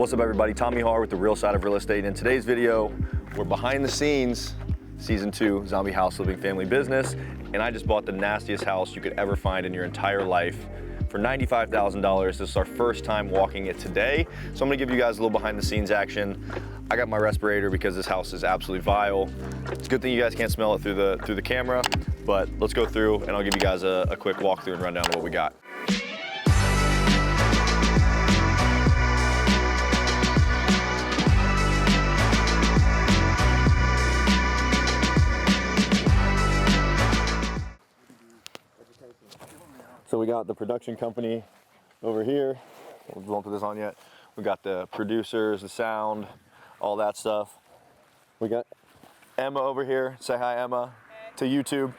What's up everybody, Tommy Har with The Real Side of Real Estate. In today's video, we're behind the scenes, season 2, Zombie House Living Family Business, and I just bought the nastiest house you could ever find in your entire life for $95,000. This is our first time walking it today, so I'm gonna give you guys a little behind the scenes action. I got my respirator because this house is absolutely vile. It's a good thing you guys can't smell it through the camera, but let's go through and I'll give you guys a quick walkthrough and rundown of what we got. So we got the production company over here. We won't put this on yet. We got the producers, the sound, all that stuff. We got Emma over here. Say hi, Emma, to YouTube.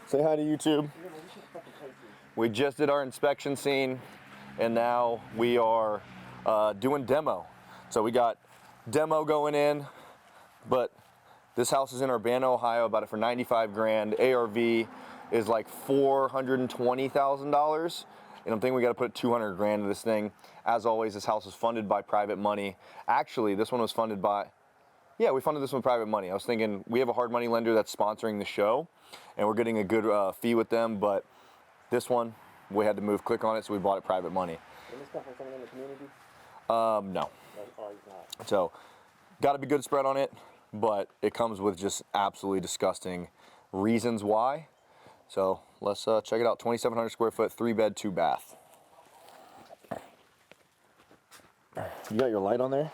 Say hi to YouTube. We just did our inspection scene, and now we are doing demo. So we got demo going in, but this house is in Urbana, Ohio. I bought it for 95 grand. ARV is like $420,000. And I'm thinking we gotta put 200 grand into this thing. As always, this house is funded by private money. Actually, this one was funded by, yeah, we funded this one with private money. I was thinking we have a hard money lender that's sponsoring the show and we're getting a good fee with them, but this one, we had to move quick on it, so we bought it private money. Is this come from someone in the community? No. So, gotta be good spread on it, but it comes with just absolutely disgusting reasons why. So let's check it out. 2,700 square foot, 3-bed, 2-bath. You got your light on there?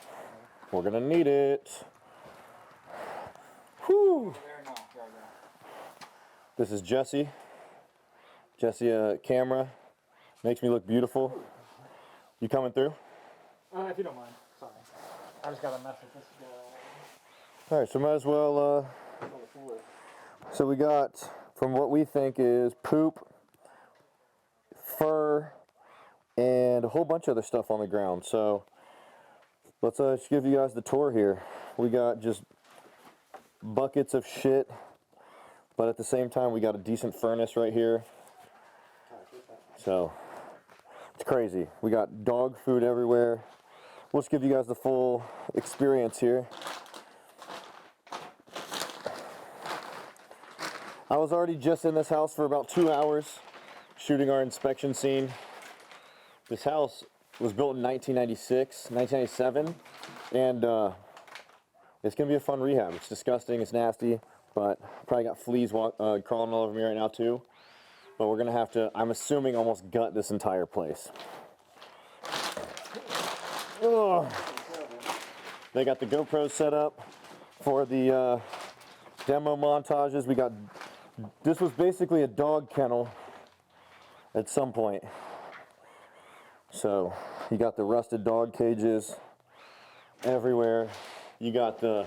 We're gonna need it. Whew. This is Jesse. Jesse, camera. Makes me look beautiful. You coming through? If you don't mind. Sorry. I just got a message. All right, so might as well, so we got, from what we think is poop, fur, and a whole bunch of other stuff on the ground. So let's just give you guys the tour here. We got just buckets of shit, but at the same time we got a decent furnace right here. So it's crazy. We got dog food everywhere. Let's give you guys the full experience here. I was already just in this house for about 2 hours shooting our inspection scene. This house was built in 1996, 1997, and it's gonna be a fun rehab. It's disgusting, it's nasty, but probably got fleas crawling all over me right now too. But we're gonna have to, I'm assuming, almost gut this entire place. Ugh. They got the GoPros set up for the demo montages. We got, this was basically a dog kennel at some point. So you got the rusted dog cages everywhere. You got the,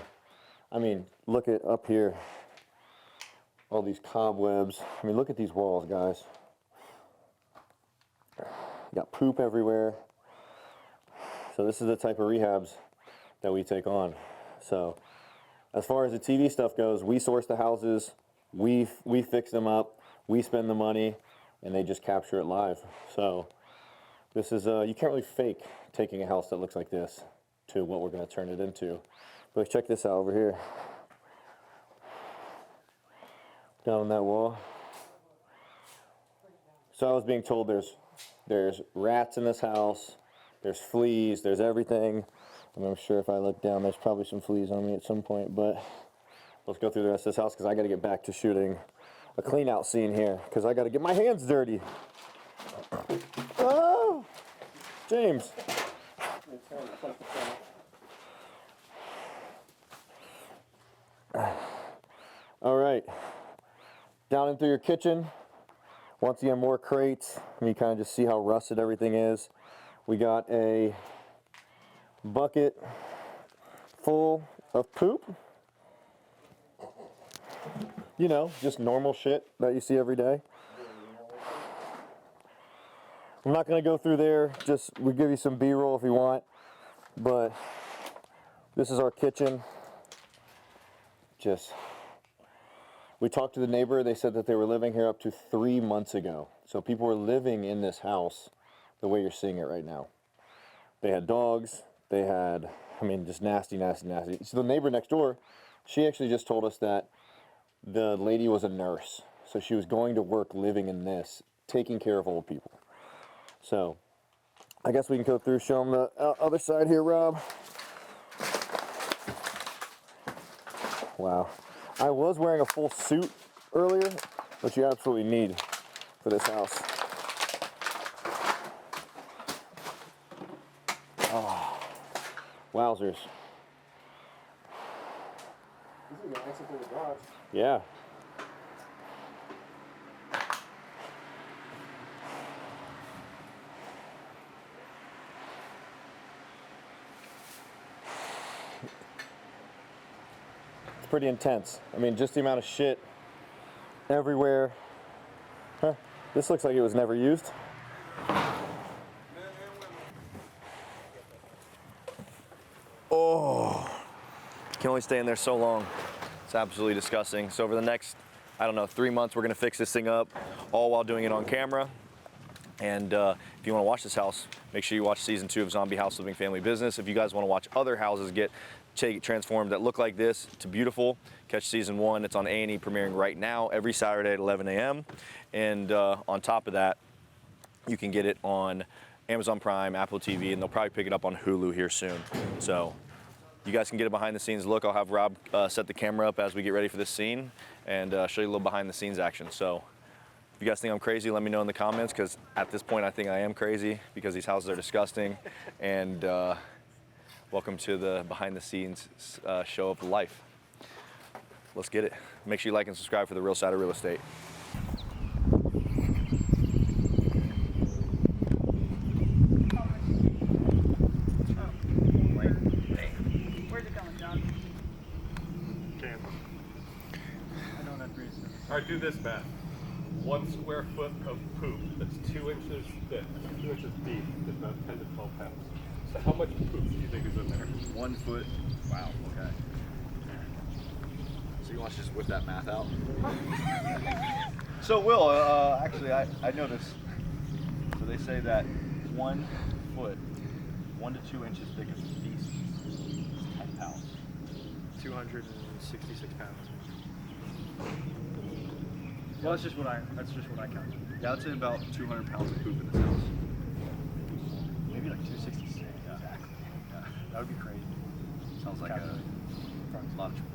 I mean, look at up here, all these cobwebs. I mean, look at these walls, guys. You got poop everywhere. So this is the type of rehabs that we take on. So as far as the TV stuff goes, we source the houses, we fix them up, we spend the money, and they just capture it live. So this is, you can't really fake taking a house that looks like this to what we're gonna turn it into. But check this out over here. Down on that wall. So I was being told there's rats in this house, there's fleas, there's everything. And I'm sure if I look down, there's probably some fleas on me at some point, but let's go through the rest of this house because I got to get back to shooting a clean out scene here because I got to get my hands dirty. Oh, James. All right, down into your kitchen. Once again, more crates. And you kind of just see how rusted everything is. We got a bucket full of poop. You know, just normal shit that you see every day. I'm not going to go through there, just we'll give you some B-roll if you want, but this is our kitchen. Just, we talked to the neighbor, they said that they were living here up to 3 months ago. So people were living in this house the way you're seeing it right now. They had dogs, they had, I mean, just nasty, nasty, nasty. So the neighbor next door, she actually just told us that the lady was a nurse. So she was going to work living in this, taking care of old people. So I guess we can go through, show them the other side here, Rob. Wow. I was wearing a full suit earlier, which you absolutely need for this house. Oh, wowzers. This is an excellent thing to dodge. Yeah. It's pretty intense. I mean, just the amount of shit everywhere. Huh. This looks like it was never used. Oh, can only stay in there so long. It's absolutely disgusting. So over the next, I don't know, 3 months, we're gonna fix this thing up, all while doing it on camera. And if you wanna watch this house, make sure you watch season 2 of Zombie House Living Family Business. If you guys wanna watch other houses get transformed that look like this to beautiful, catch season 1. It's on A&E premiering right now, every Saturday at 11 a.m. And on top of that, you can get it on Amazon Prime, Apple TV, and they'll probably pick it up on Hulu here soon. So you guys can get a behind the scenes look. I'll have Rob set the camera up as we get ready for this scene and show you a little behind the scenes action. So if you guys think I'm crazy, let me know in the comments, because at this point I think I am crazy because these houses are disgusting. And welcome to the behind the scenes show of life. Let's get it. Make sure you like and subscribe for the real side of real estate. All right, do this math. 1 square foot of poop that's 2 inches thick, 2 inches deep, is about 10 to 12 pounds. So how much poop do you think is in there? 1 foot. Wow, okay. So you want to just whip that math out? So Will, actually I know this. So they say that 1 foot, 1 to 2 inches thick of feces is 10 pounds. 266 pounds. Well, that's just what I counted. Yeah, I'd say about 200 pounds of poop in this house. Maybe like 266. Yeah. Exactly. Yeah. That would be crazy. Sounds like a lot of